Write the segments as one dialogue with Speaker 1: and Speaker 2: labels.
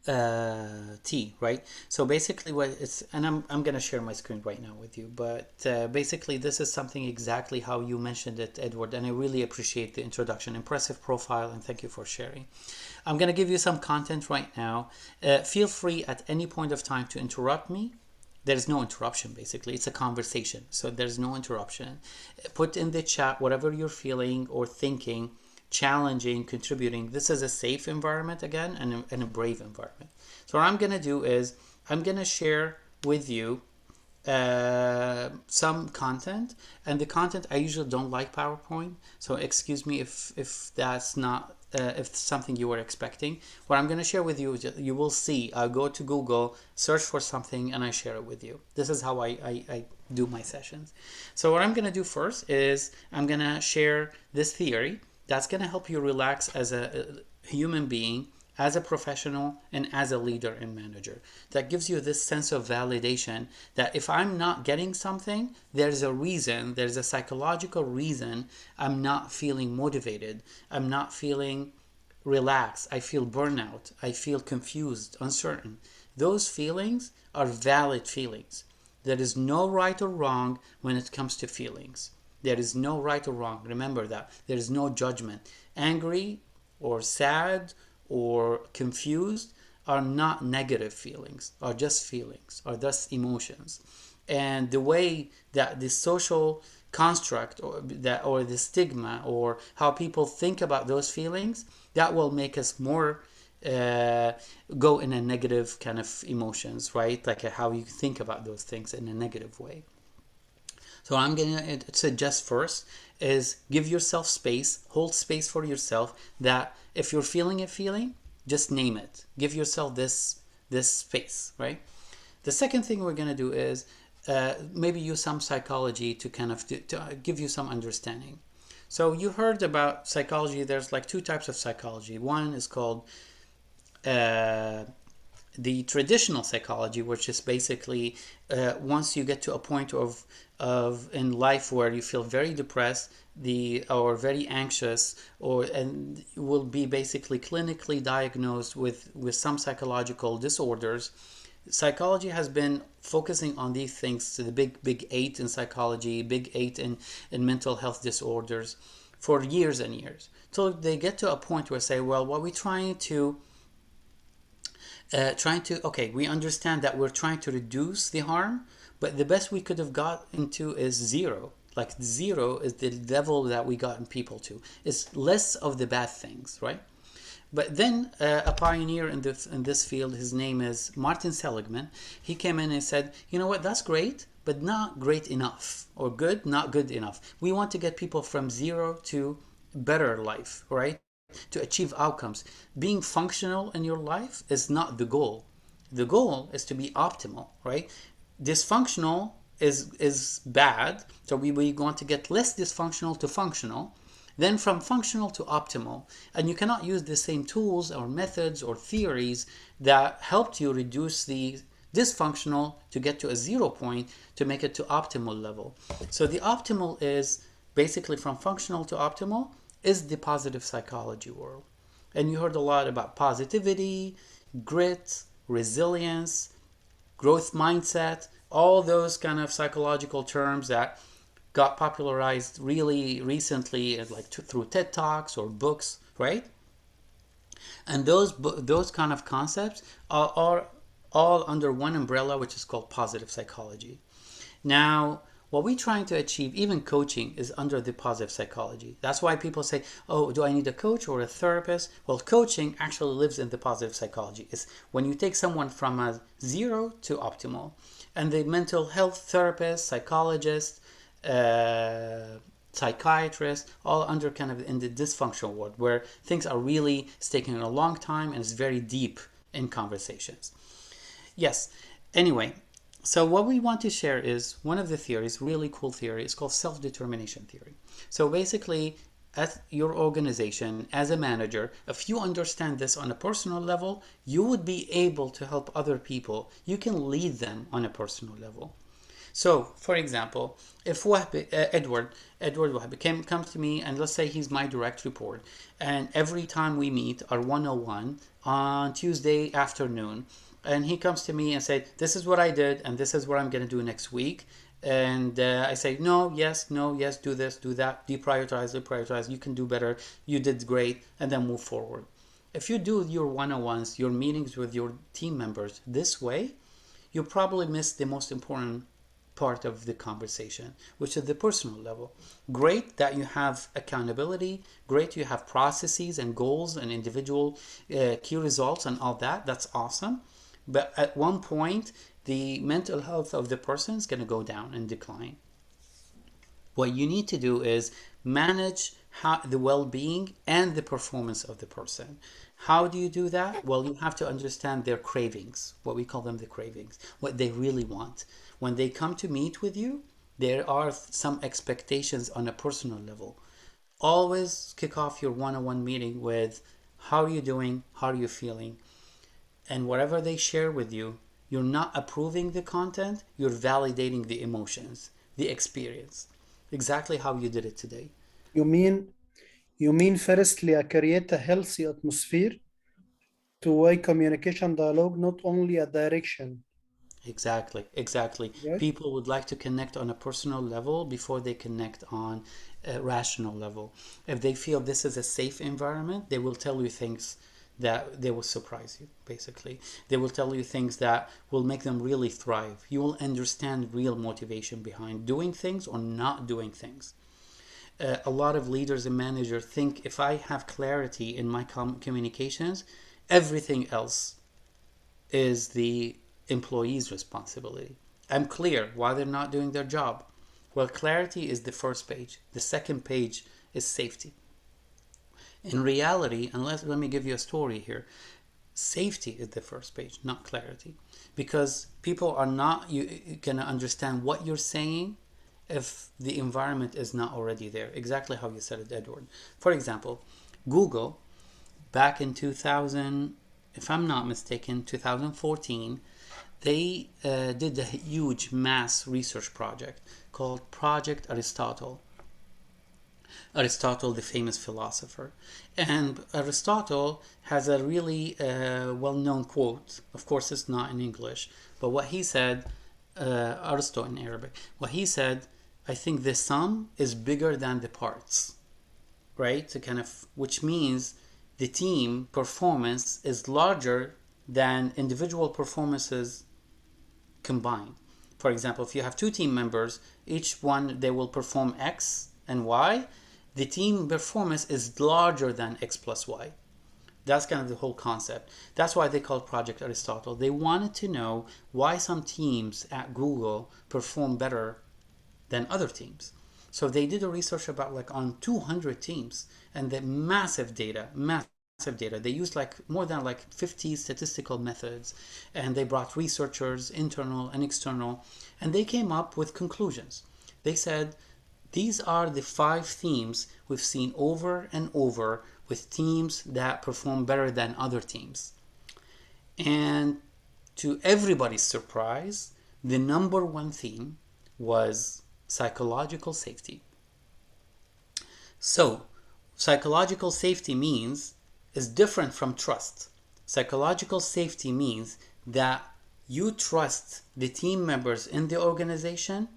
Speaker 1: T, right? So basically what it's, and I'm gonna share my screen right now with you, but basically this is something exactly how you mentioned it, Edward, and I really appreciate the introduction. Impressive profile, and thank you for sharing. I'm gonna give you some content right now. Feel free at any point of time to interrupt me. There's no interruption, basically. It's a conversation, so there's no interruption. Put in the chat whatever you're feeling or thinking, challenging, contributing. This is a safe environment again, and a brave environment. So what I'm going to do is I'm going to share with you some content, and the content I usually don't like PowerPoint, so excuse me if that's not if something you were expecting. What I'm going to share with you, you will see, I'll go to Google, search for something, and I share it with you. This is how I do my sessions. So what I'm going to do first is I'm going to share this theory that's going to help you relax as a human being, as a professional, and as a leader and manager. That gives you this sense of validation that if I'm not getting something, there's a reason, there's a psychological reason I'm not feeling motivated, I'm not feeling relaxed, I feel burnout, I feel confused, uncertain. Those feelings are valid feelings. There is no right or wrong when it comes to feelings. There is no right or wrong. Remember that. There is no judgment. Angry or sad or confused are not negative feelings, are just feelings, are just emotions. And the way that the social construct or the stigma or how people think about those feelings, that will make us more uh, go in a negative kind of emotions, right? Like how you think about those things in a negative way. So I'm gonna suggest first is give yourself space, hold space for yourself. That if you're feeling a feeling, just name it. Give yourself this space, right? The second thing we're gonna do is maybe use some psychology to kind of to give you some understanding. So you heard about psychology. There's like two types of psychology. One is called uh, the traditional psychology, which is basically once you get to a point of in life where you feel very depressed, or very anxious, or and you will be basically clinically diagnosed with some psychological disorders. Psychology has been focusing on these things, to the big eight in psychology, big eight in mental health disorders, for years and years. So they get to a point where say, well, what we're okay, we understand that we're trying to reduce the harm, but the best we could have got into is zero. Like zero is the level that we gotten people to. It's less of the bad things, right? But then a pioneer in this field, his name is Martin Seligman. He came in and said, you know what, that's great, but not great enough, or good, not good enough. We want to get people from zero to better life, right? To achieve outcomes. Being functional in your life is not the goal. The goal is to be optimal, right? Dysfunctional is bad, so we want to get less dysfunctional to functional, then from functional to optimal. And you cannot use the same tools or methods or theories that helped you reduce the dysfunctional to get to a 0 point to make it to optimal level. So the optimal is basically from functional to optimal is the positive psychology world. And you heard a lot about positivity, grit, resilience, growth mindset, all those kind of psychological terms that got popularized really recently, like through TED Talks or books, right? And those kind of concepts are all under one umbrella, which is called positive psychology. Now, what we're trying to achieve, even coaching, is under the positive psychology. That's why people say, oh, do I need a coach or a therapist? Well, coaching actually lives in the positive psychology. It's when you take someone from a zero to optimal. And the mental health therapist, psychologist, psychiatrist, all under kind of in the dysfunctional world, where things are really taking a long time and it's very deep in conversations. Yes. Anyway, so what we want to share is one of the theories, really cool theory, is called self-determination theory. So basically, at your organization, as a manager, if you understand this on a personal level, you would be able to help other people. You can lead them on a personal level. So, for example, if Edward Wahbi comes to me, and let's say he's my direct report, and every time we meet our 101 on Tuesday afternoon, and he comes to me and say, "This is what I did, and this is what I'm going to do next week," and I say, "No, yes, no, yes, do this, do that, deprioritize, you can do better, you did great," and then move forward. If you do your 101s, your meetings with your team members this way, you probably miss the most important part of the conversation, which is the personal level. Great that you have accountability, great you have processes and goals and individual key results and all that. That's awesome. But at one point, the mental health of the person is going to go down and decline. What you need to do is manage the well-being and the performance of the person. How do you do that? Well, you have to understand their cravings, what we call them the cravings, what they really want. When they come to meet with you, there are some expectations on a personal level. Always kick off your one-on-one meeting with, how are you doing? How are you feeling? And whatever they share with you, you're not approving the content, you're validating the emotions, the experience. Exactly how you did it today.
Speaker 2: You mean you mean firstly create a healthy atmosphere, two-way communication dialogue, not only a direction,
Speaker 1: Exactly, exactly.
Speaker 2: right?
Speaker 1: People would like to connect on a personal level before they connect on a rational level. If they feel this is a safe environment, they will tell you things that they will surprise you, basically. They will tell you things that will make them really thrive. You will understand real motivation behind doing things or not doing things. A lot of leaders and managers think if I have clarity in my communications, everything else is the employee's responsibility. I'm clear why they're not doing their job. Well, clarity is the first page. The second page is safety. In reality, unless let me give you a story here, safety is the first page, not clarity, because people are not gonna understand what you're saying if the environment is not already there. Exactly how you said it, Edward. For example, Google back in 2000, if I'm not mistaken, 2014, they did a huge mass research project called Project Aristotle. Aristotle, the famous philosopher. And Aristotle has a really well known quote. Of course, it's not in English, but what he said, Aristo in Arabic, what he said, I think the sum is bigger than the parts, right? To kind of, which means the team performance is larger than individual performances combined. For example, if you have two team members, each one they will perform X and Y, the team performance is larger than X plus Y. That's kind of the whole concept. That's why they call it Project Aristotle. They wanted to know why some teams at Google perform better than other teams. So they did a research about like on 200 teams and the massive data, massive data. They used like more than like 50 statistical methods, and they brought researchers, internal and external, and they came up with conclusions. They said these are the 5 themes we've seen over and over with teams that perform better than other teams. And to everybody's surprise, the number one theme was psychological safety. So, psychological safety means is different from trust. Psychological safety means that you trust the team members in the organization,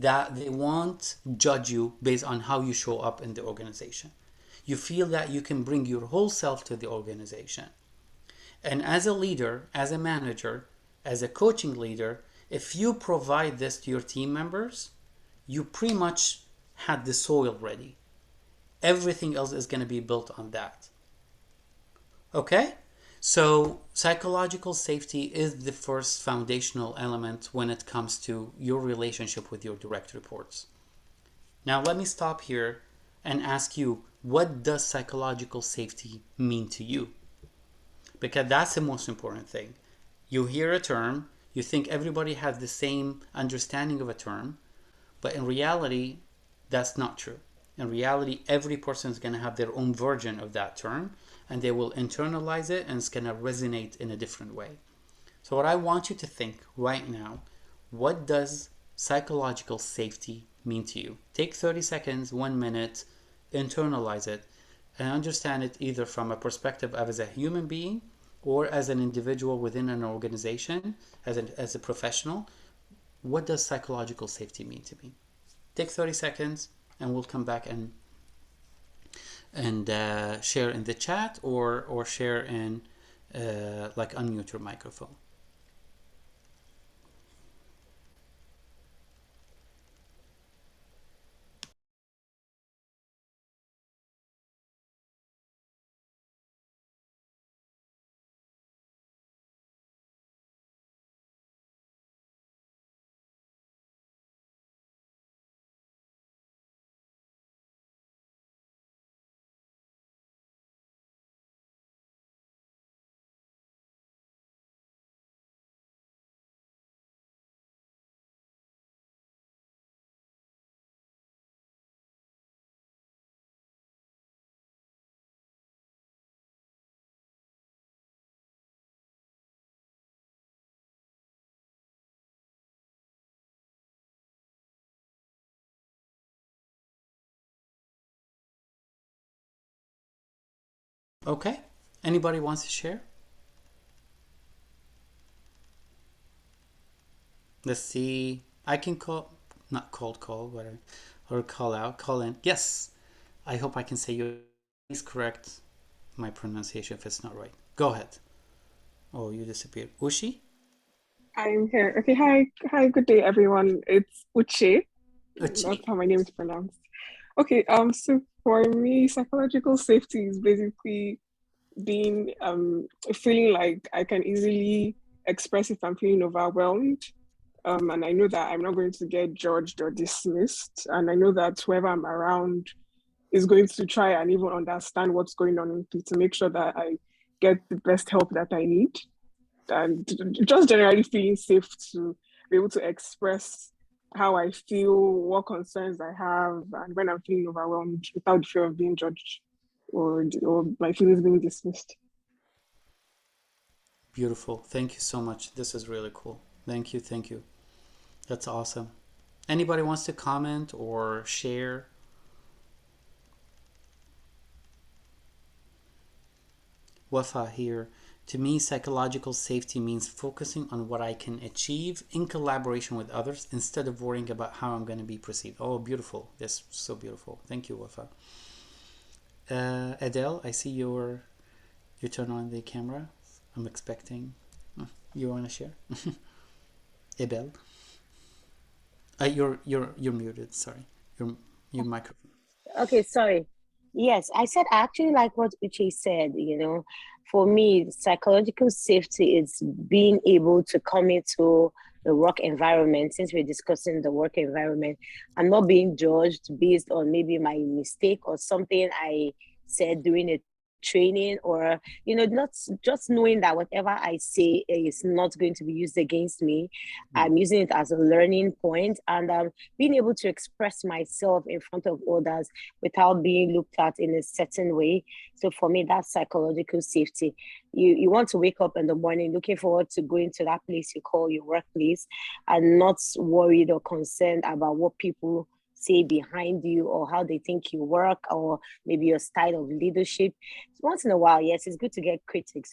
Speaker 1: that they won't judge you based on how you show up in the organization. You feel that you can bring your whole self to the organization. And as a leader, as a manager, as a coaching leader, if you provide this to your team members, you pretty much had the soil ready. Everything else is going to be built on that. Okay? So, psychological safety is the first foundational element when it comes to your relationship with your direct reports. Now, let me stop here and ask you, what does psychological safety mean to you? Because that's the most important thing. You hear a term, you think everybody has the same understanding of a term, but in reality, that's not true. In reality, every person is going to have their own version of that term, and they will internalize it, and it's going to resonate in a different way. So what I want you to think right now, What does psychological safety mean to you? Take 30 seconds, 1 minute, internalize it, and understand it either from a perspective of as a human being or as an individual within an organization, as a professional. What does psychological safety mean to me? Take 30 seconds and we'll come back and share in the chat or share in like unmute your microphone. Okay, anybody wants to share? Let's see. I can call, not cold call, but or call out, call in. Yes, I hope I can say you. Please correct my pronunciation if it's not right. Go ahead. Oh, you disappeared. Ushi?
Speaker 3: I'm here. Okay, hi, good day, everyone. It's Uche. That's
Speaker 1: Uchi.
Speaker 3: how my name is pronounced. Okay, so for me, psychological safety is basically being feeling like I can easily express if I'm feeling overwhelmed. And I know that I'm not going to get judged or dismissed. And I know that whoever I'm around is going to try and even understand what's going on with me to make sure that I get the best help that I need, and just generally feeling safe to be able to express how I feel, what concerns I have, and when I'm feeling overwhelmed without the fear of being judged or my feelings being dismissed.
Speaker 1: Beautiful. Thank you so much. This is really cool. Thank you. Thank you. That's awesome. Anybody wants to comment or share? Wafa here. To me, psychological safety means focusing on what I can achieve in collaboration with others instead of worrying about how I'm going to be perceived. Oh, beautiful. That's so beautiful. Thank you, Wafa. Adele, I see you turn on the camera. I'm expecting. You want to share? Abel? You're muted. Sorry. Your microphone.
Speaker 4: Okay, sorry. Yes, I said I actually like what Uche said, For me, psychological safety is being able to come into the work environment, since we're discussing the work environment, and not being judged based on maybe my mistake or something I said during a training, or not just knowing that whatever I say is not going to be used against me. I'm using it as a learning point, and being able to express myself in front of others without being looked at in a certain way. So for me, that's psychological safety. You want to wake up in the morning looking forward to going to that place you call your workplace, and not worried or concerned about what people say behind you, or how they think you work, or maybe your style of leadership. Once in a while, yes, it's good to get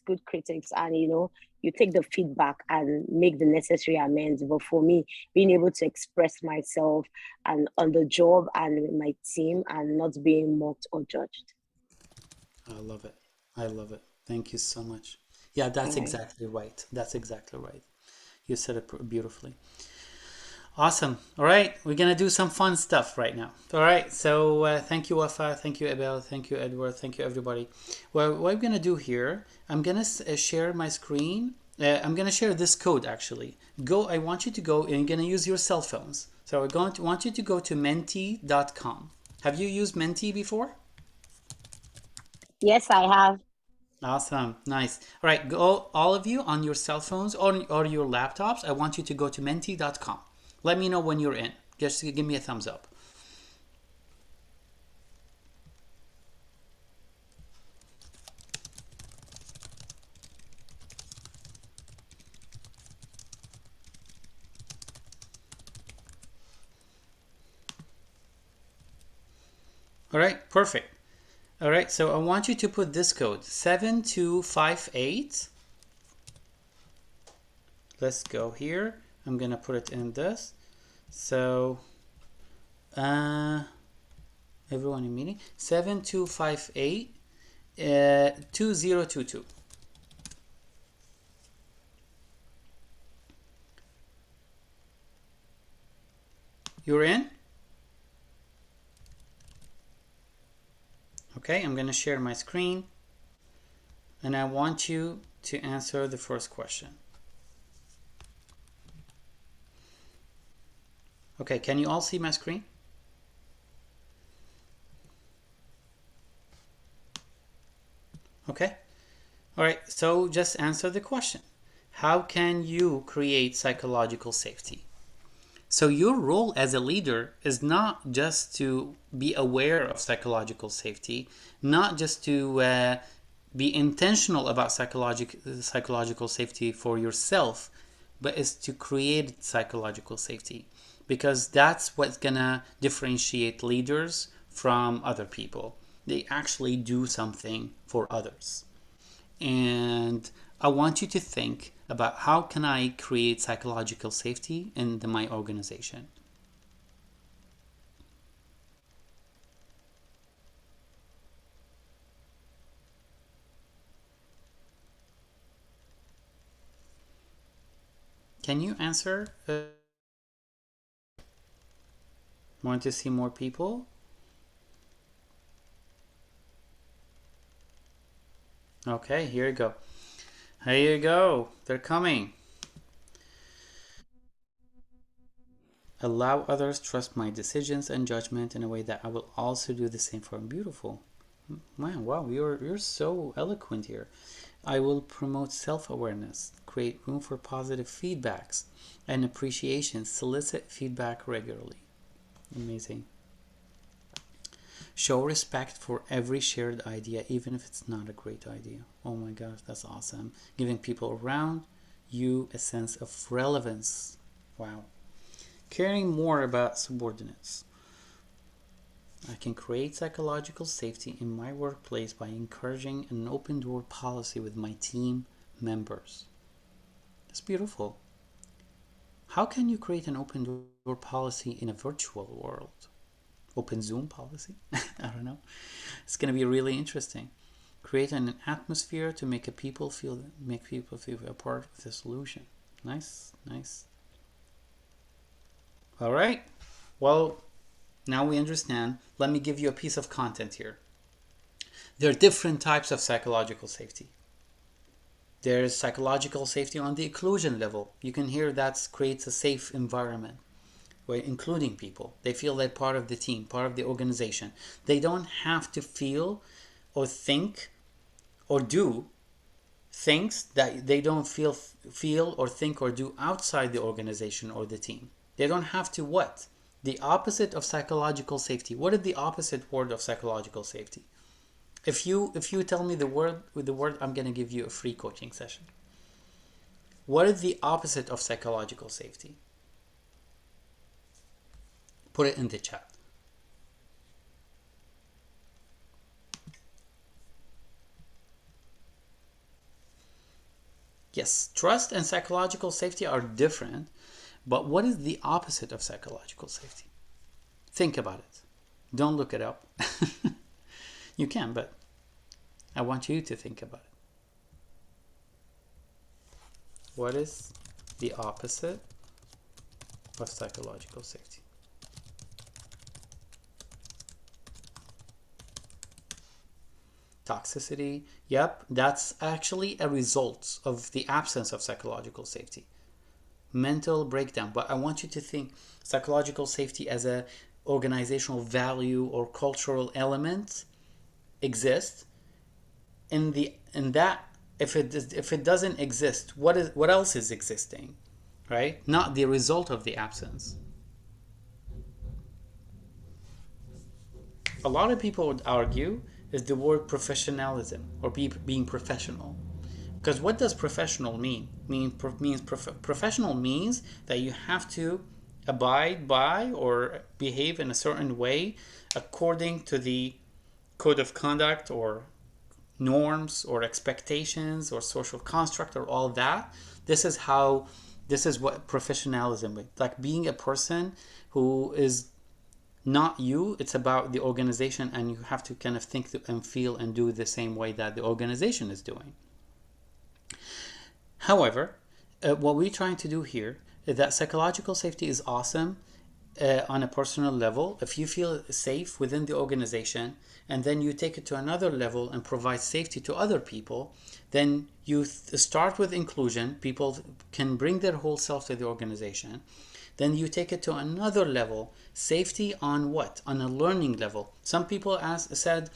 Speaker 4: good critics, and you take the feedback and make the necessary amends. But for me, being able to express myself and on the job and with my team, and not being mocked or judged.
Speaker 1: I love it. I love it. Thank you so much. Yeah, that's
Speaker 4: All right.
Speaker 1: exactly right. That's exactly right. You said it beautifully. Awesome. All right, we're gonna do some fun stuff right now. All right, so thank you, Wafa. Thank you, Abel. Thank you, Edward. Thank you, everybody. Well, what I'm gonna do here, I'm gonna share my screen. I'm gonna share this code actually. I want you to go and you're gonna use your cell phones. So want you to go to menti.com. Have you used Menti before?
Speaker 4: Yes, I have.
Speaker 1: Awesome. Nice. All right, go all of you on your cell phones or your laptops. I want you to go to menti.com. Let me know when you're in. Just give me a thumbs up. All right, perfect. All right, so I want you to put this code 7258. Let's go here. I'm gonna put it in this. So, everyone in meeting 7258 2022. You're in? Okay, I'm gonna share my screen and I want you to answer the first question. Okay, can you all see my screen? Okay. All right, so just answer the question. How can you create psychological safety? So your role as a leader is not just to be aware of psychological safety, not just to be intentional about psychological safety for yourself, but is to create psychological safety, because that's what's gonna differentiate leaders from other people. They actually do something for others. And I want you to think about how can I create psychological safety in my organization. Can you answer? Want to see more people? Okay, here you go. Here you go. They're coming. Allow others trust my decisions and judgment in a way that I will also do the same for them. Beautiful. Man, wow, you're so eloquent here. I will promote self-awareness, create room for positive feedbacks and appreciation, solicit feedback regularly. Amazing. Show respect for every shared idea, even if it's not a great idea. Oh my gosh, that's awesome. Giving people around you a sense of relevance. Wow. Caring more about subordinates. I can create psychological safety in my workplace by encouraging an open door policy with my team members. That's beautiful. How can you create an open door policy in a virtual world? Open Zoom policy? I don't know. It's going to be really interesting. Create an atmosphere to make people feel a part of the solution. Nice, nice. All right. Well, now we understand. Let me give you a piece of content here. There are different types of psychological safety. There's psychological safety on the inclusion level. You can hear that creates a safe environment, where including people. They feel they're part of the team, part of the organization. They don't have to feel or think or do things that they don't feel or think or do outside the organization or the team. They don't have to what? The opposite of psychological safety. What is the opposite word of psychological safety? If you tell me the word, I'm going to give you a free coaching session. What is the opposite of psychological safety? Put it in the chat. Yes, trust and psychological safety are different, but what is the opposite of psychological safety? Think about it. Don't look it up. You can, but I want you to think about it. What is the opposite of psychological safety? Toxicity. Yep, that's actually a result of the absence of psychological safety. Mental breakdown. But I want you to think psychological safety as a organizational value or cultural element exists. In that, if it doesn't exist, what else is existing, right? Not the result of the absence. A lot of people would argue is the word professionalism or being professional. Because what does professional mean? Professional means that you have to abide by or behave in a certain way according to the code of conduct or norms or expectations or social construct or all that. This is how, this is what professionalism is like, being a person who is not you. It's about the organization, and you have to kind of think and feel and do the same way that the organization is doing. However, what we're trying to do here is that psychological safety is awesome on a personal level. If you feel safe within the organization and then you take it to another level and provide safety to other people, then you start with inclusion. People can bring their whole self to the organization. Then you take it to another level, safety on what? On a learning level. Some people said,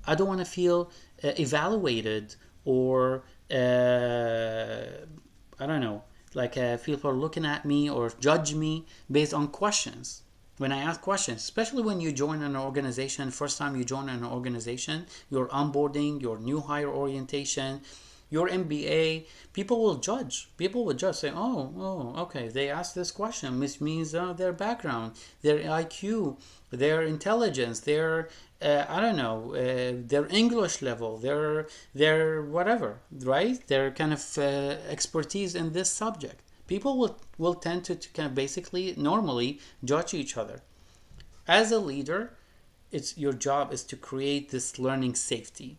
Speaker 1: I don't want to feel evaluated or I don't know, like people are looking at me or judge me based on questions. When I ask questions, especially when you join an organization, first time you join an organization, your onboarding, your new hire orientation, your MBA, people will judge. People will judge, say, okay, they asked this question, which means their background, their IQ, their intelligence, their I don't know, their English level, their whatever, right? Their kind of expertise in this subject. People will tend to kind of basically normally judge each other. As a leader, it's your job is to create this learning safety.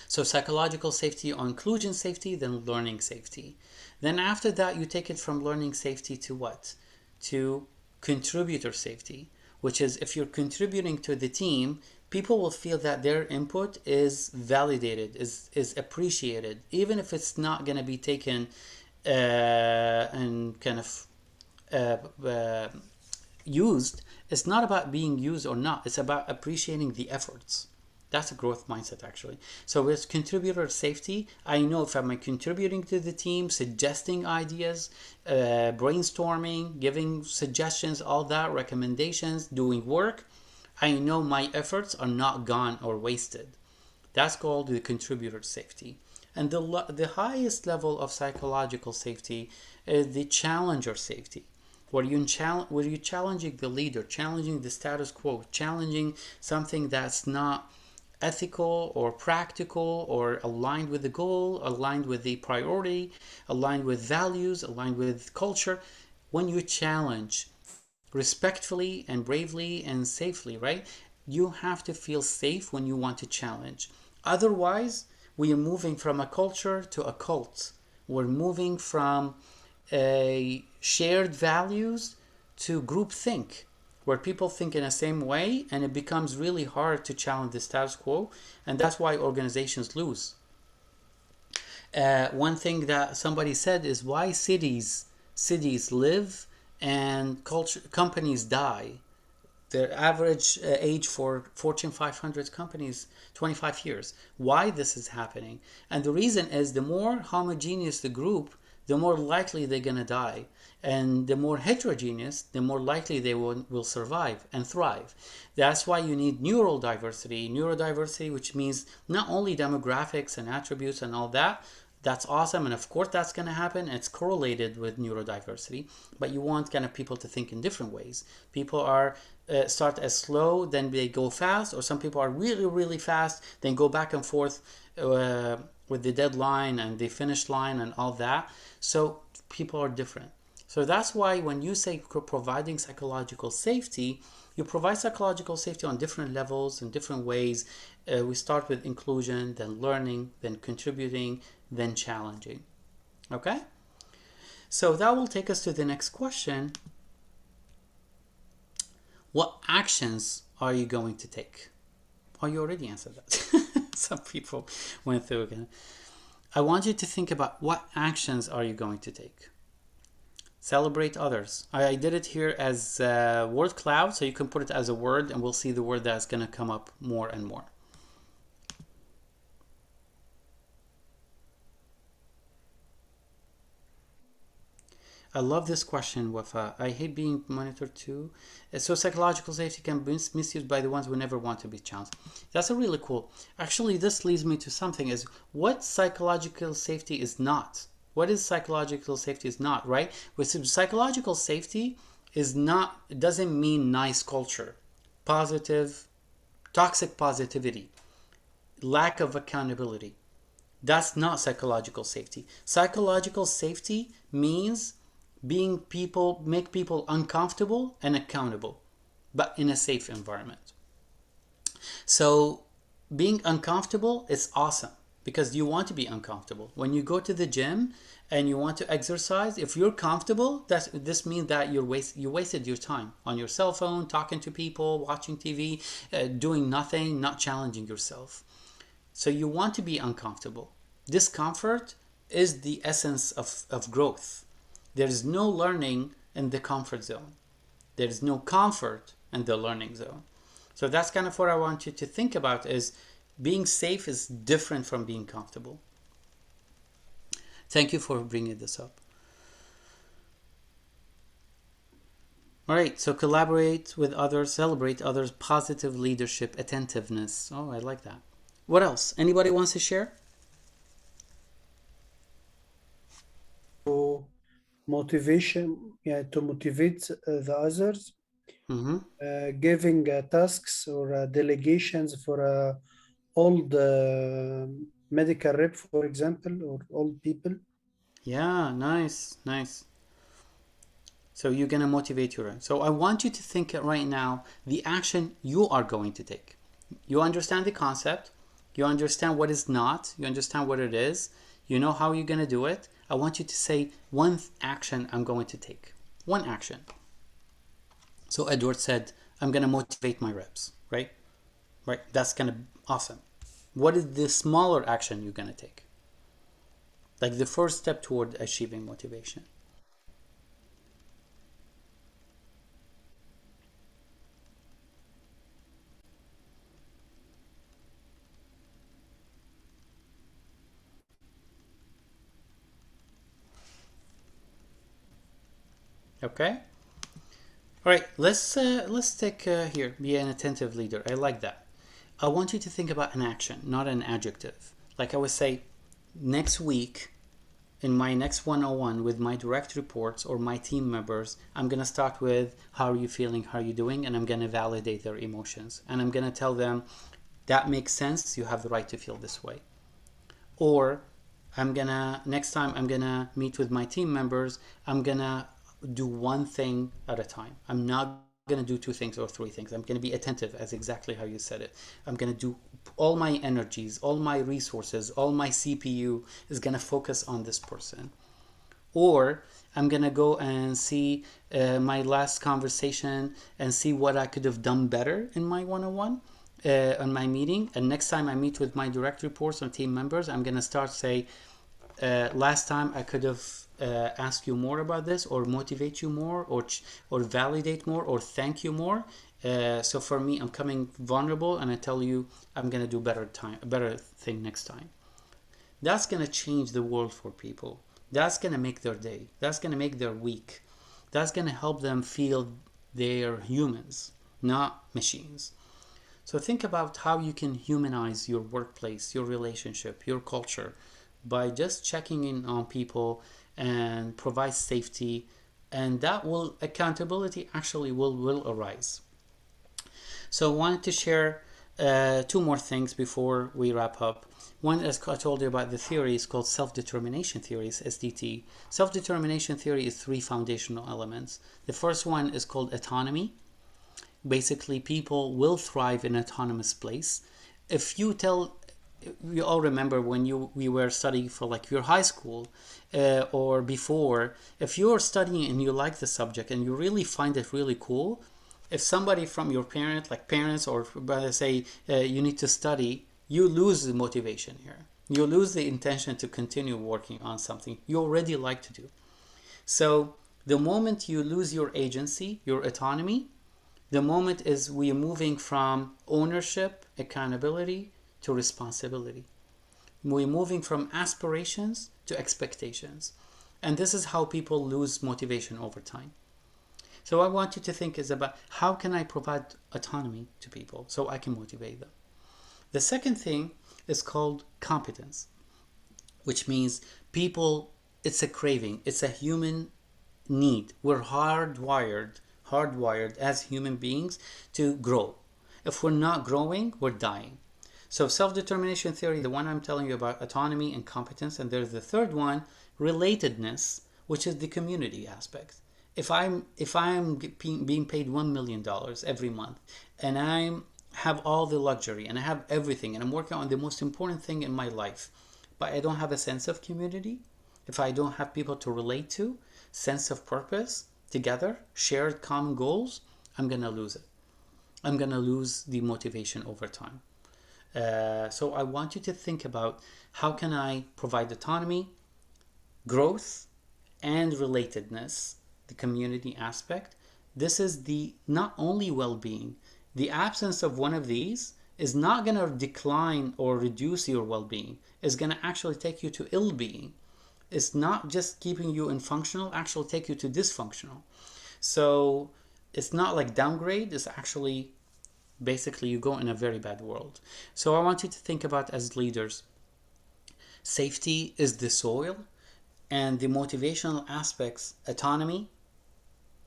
Speaker 1: So psychological safety or inclusion safety, then learning safety. Then after that, you take it from learning safety to what? To contributor safety, which is if you're contributing to the team, people will feel that their input is validated, is appreciated, even if it's not going to be taken and kind of used. It's not about being used or not. It's about appreciating the efforts. That's a growth mindset, actually. So with contributor safety, I know if I'm contributing to the team, suggesting ideas, brainstorming, giving suggestions, all that, recommendations, doing work, I know my efforts are not gone or wasted. That's called the contributor safety. And the highest level of psychological safety is the challenger safety, where you're challenging the leader, challenging the status quo, challenging something that's not ethical or practical or aligned with the goal, aligned with the priority, aligned with values, aligned with culture. When you challenge respectfully and bravely and safely, right? You have to feel safe when you want to challenge. Otherwise, we are moving from a culture to a cult. We're moving from a shared values to groupthink, where people think in the same way, and it becomes really hard to challenge the status quo, and that's why organizations lose. One thing that somebody said is why cities live and companies die. The average age for Fortune 500 companies, 25 years. Why this is happening? And the reason is the more homogeneous the group, the more likely they're going to die. And the more heterogeneous, the more likely they will survive and thrive. That's why you need neurodiversity, which means not only demographics and attributes and all that. That's awesome, and of course that's going to happen. It's correlated with neurodiversity, but you want kind of people to think in different ways. People are start as slow, then they go fast, or some people are really, really fast, then go back and forth with the deadline and the finish line and all that. So people are different. So that's why when you say providing psychological safety, you provide psychological safety on different levels in different ways. We start with inclusion, then learning, then contributing, then challenging. Okay? So that will take us to the next question. What actions are you going to take? Oh, you already answered that. Some people went through again. I want you to think about what actions are you going to take. Celebrate others. I did it here as a word cloud, so you can put it as a word and we'll see the word that's going to come up more and more. I love this question, Wafa. I hate being monitored too. So psychological safety can be misused by the ones who never want to be challenged. That's a really cool. Actually, this leads me to something is what psychological safety is not. What is psychological safety is not, right? With psychological safety, is not, it doesn't mean nice culture, positive, toxic positivity, lack of accountability. That's not psychological safety. Psychological safety means make people uncomfortable and accountable, but in a safe environment. So being uncomfortable is awesome because you want to be uncomfortable. When you go to the gym and you want to exercise, if you're comfortable, this means that you wasted your time on your cell phone, talking to people, watching TV, doing nothing, not challenging yourself. So you want to be uncomfortable. Discomfort is the essence of growth. There is no learning in the comfort zone. There is no comfort in the learning zone. So that's kind of what I want you to think about, is being safe is different from being comfortable. Thank you for bringing this up. All right, so collaborate with others, celebrate others, positive leadership, attentiveness. Oh, I like that. What else? Anybody wants to share?
Speaker 2: Motivation, yeah, to motivate the others,
Speaker 1: Mm-hmm.
Speaker 2: giving tasks or delegations for old medical rep, for example, or old people.
Speaker 1: Yeah, nice, nice. So you're going to motivate your own. So I want you to think right now the action you are going to take. You understand the concept. You understand what is not. You understand what it is. You know how you're going to do it. I want you to say one action I'm going to take. One action. So Edward said, I'm going to motivate my reps, right? Right. That's kind of awesome. What is the smaller action you're going to take? Like the first step toward achieving motivation. Okay. All right. Let's take here. Be an attentive leader. I like that. I want you to think about an action, not an adjective. Like I would say, next week, in my next 101 with my direct reports or my team members, I'm going to start with how are you feeling, how are you doing, and I'm going to validate their emotions. And I'm going to tell them that makes sense, you have the right to feel this way. Or next time I'm going to meet with my team members, I'm going to do one thing at a time. I'm not going to do two things or three things. I'm going to be attentive, as exactly how you said it. I'm going to do all my energies, all my resources, all my CPU is going to focus on this person. Or I'm going to go and see my last conversation and see what I could have done better in my one-on-one, on my meeting. And next time I meet with my direct reports or team members, I'm going to start say, last time I could have asked you more about this, or motivate you more, or validate more, or thank you more. So for me, I'm coming vulnerable, and I tell you I'm gonna do a better thing next time. That's gonna change the world for people. That's gonna make their day. That's gonna make their week. That's gonna help them feel they're humans, not machines. So think about how you can humanize your workplace, your relationship, your culture, by just checking in on people and provide safety, and that will accountability actually will arise. So I wanted to share two more things before we wrap up. One, as I told you about the theory, is called self-determination theories, SDT. Self-determination theory is three foundational elements. The first one is called autonomy. Basically, people will thrive in autonomous place. If you tell, you all remember when we were studying for like your high school or before, if you're studying and you like the subject and you really find it really cool, if somebody from your parents or say you need to study, you lose the motivation here. You lose the intention to continue working on something you already like to do. So the moment you lose your agency, your autonomy, the moment is we're moving from ownership, accountability, to responsibility. We're moving from aspirations to expectations. And this is how people lose motivation over time. So I want you to think is about how can I provide autonomy to people so I can motivate them. The second thing is called competence, which means people, it's a craving, it's a human need. We're hardwired hardwired as human beings to grow. If we're not growing, we're dying. So self-determination theory, the one I'm telling you about, autonomy and competence, and there's the third one, relatedness, which is the community aspect. If I'm being paid $1 million every month, and I have all the luxury and I have everything, and I'm working on the most important thing in my life, but I don't have a sense of community, if I don't have people to relate to, sense of purpose, together, shared common goals, I'm gonna lose it. I'm gonna lose the motivation over time. So I want you to think about how can I provide autonomy, growth, and relatedness, the community aspect. This is the not only well-being. The absence of one of these is not going to decline or reduce your well-being. It's going to actually take you to ill-being. It's not just keeping you in functional, actually take you to dysfunctional. So it's not like downgrade, it's actually basically you go in a very bad world. So I want you to think about, as leaders, safety is the soil, and the motivational aspects, autonomy,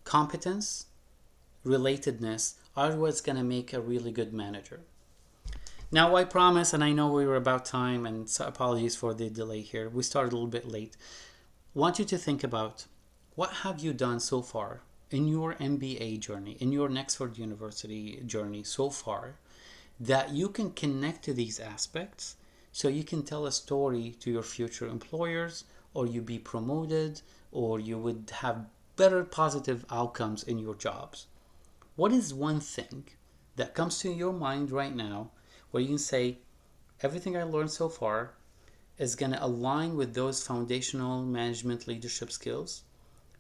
Speaker 1: competence, relatedness, are what's going to make a really good manager. Now, I promise, and I know we were about time, and so apologies for the delay here. We started a little bit late. Want you to think about what have you done so far in your MBA journey, in your Nexford University journey so far, that you can connect to these aspects so you can tell a story to your future employers, or you be promoted, or you would have better positive outcomes in your jobs. What is one thing that comes to your mind right now where you can say, everything I learned so far is going to align with those foundational management leadership skills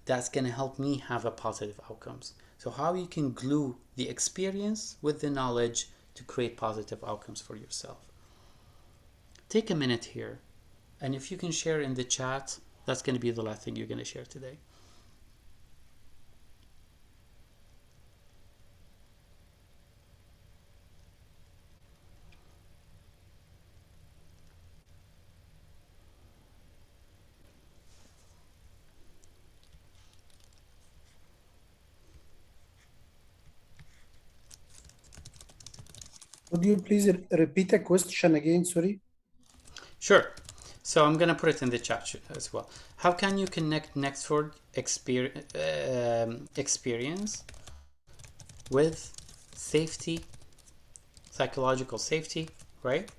Speaker 1: that's going to help me have a positive outcomes? So how you can glue the experience with the knowledge to create positive outcomes for yourself. Take a minute here, and if you can share in the chat, that's going to be the last thing you're going to share today.
Speaker 2: Would you please repeat the question again? Sorry.
Speaker 1: Sure. So I'm going to put it in the chat as well. How can you connect Nextford experience with safety, psychological safety, right?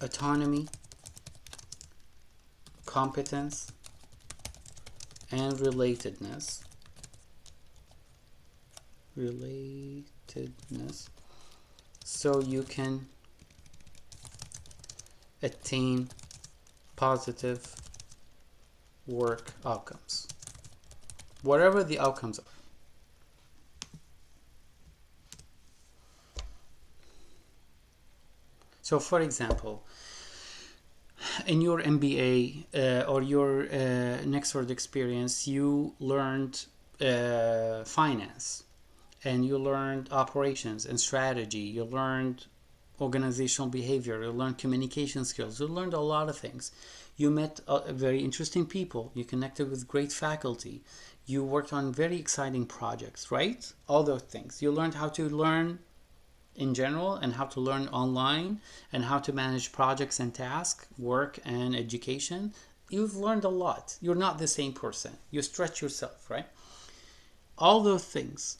Speaker 1: Autonomy, competence, and relatedness. So you can attain positive work outcomes, whatever the outcomes are. So for example, in your MBA or your Nextford experience, you learned finance, and you learned operations and strategy, you learned organizational behavior, you learned communication skills, you learned a lot of things. You met very interesting people, you connected with great faculty, you worked on very exciting projects, right? All those things. You learned how to learn in general, and how to learn online, and how to manage projects and tasks, work and education. You've learned a lot. You're not the same person. You stretch yourself, right? All those things.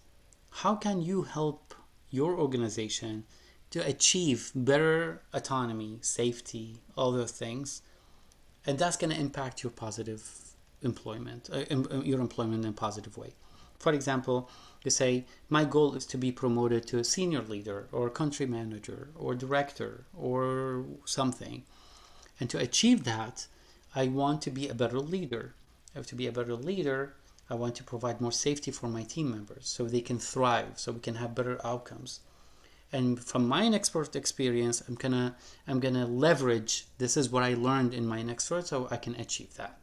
Speaker 1: How can you help your organization to achieve better autonomy, safety, all those things? And that's going to impact your positive employment, your employment in a positive way. For example, you say, my goal is to be promoted to a senior leader or country manager or director or something. And to achieve that, I want to be a better leader. To be a better leader, I want to provide more safety for my team members so they can thrive, so we can have better outcomes. And from my Nextford experience, I'm gonna leverage, this is what I learned in my Nextford, so I can achieve that.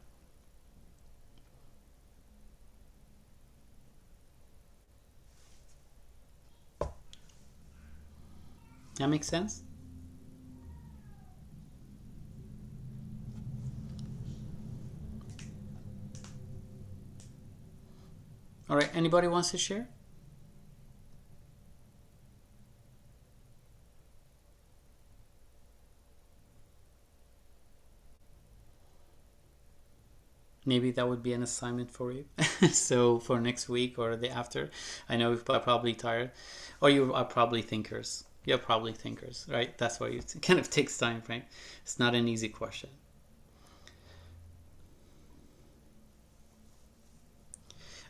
Speaker 1: That makes sense? All right, anybody wants to share? Maybe that would be an assignment for you. So for next week or the after, I know you are probably tired, or you are probably thinkers. You're probably thinkers, right? That's why it kind of takes time, right? It's not an easy question.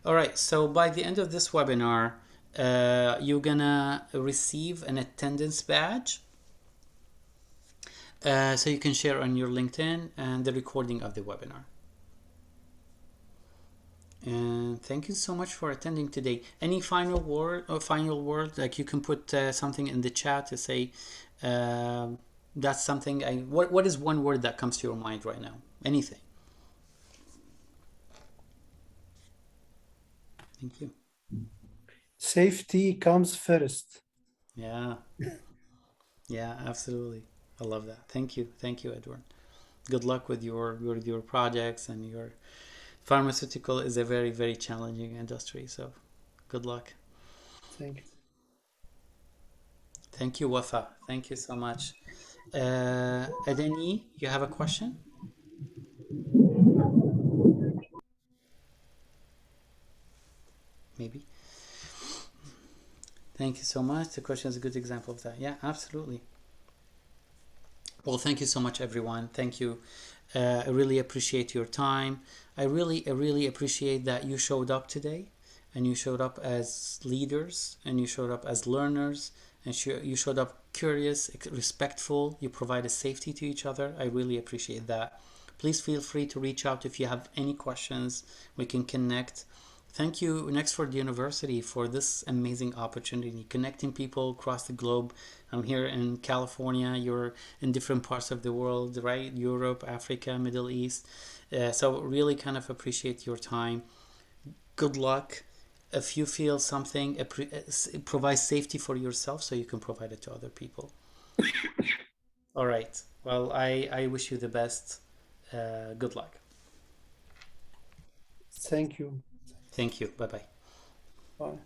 Speaker 1: All right, so by the end of this webinar, you're gonna receive an attendance badge, so you can share on your LinkedIn and the recording of the webinar. And thank you so much for attending today. Any final word, like you can put something in the chat to say, that's something what is one word that comes to your mind right now? Anything. Thank you.
Speaker 2: Safety comes first.
Speaker 1: Yeah. Yeah, absolutely. I love that. Thank you. Thank you, Edward. Good luck with your projects, and your pharmaceutical is a very, very challenging industry. So good luck.
Speaker 2: Thank you.
Speaker 1: Thank you, Wafa. Thank you so much. Adeni, you have a question? Maybe. Thank you so much. The question is a good example of that. Yeah, absolutely. Well, thank you so much, everyone. Thank you. I really appreciate your time. I really appreciate that you showed up today, and you showed up as leaders, and you showed up as learners, and you showed up curious, respectful. You provided safety to each other. I really appreciate that. Please feel free to reach out if you have any questions. We can connect. Thank you, Nexford University, for this amazing opportunity, connecting people across the globe. I'm here in California, you're in different parts of the world, right? Europe, Africa, Middle East. So really kind of appreciate your time. Good luck. If you feel something, provide safety for yourself so you can provide it to other people. All right. Well, I wish you the best. Good luck.
Speaker 2: Thank you.
Speaker 1: Thank you. Bye bye.
Speaker 2: Bye.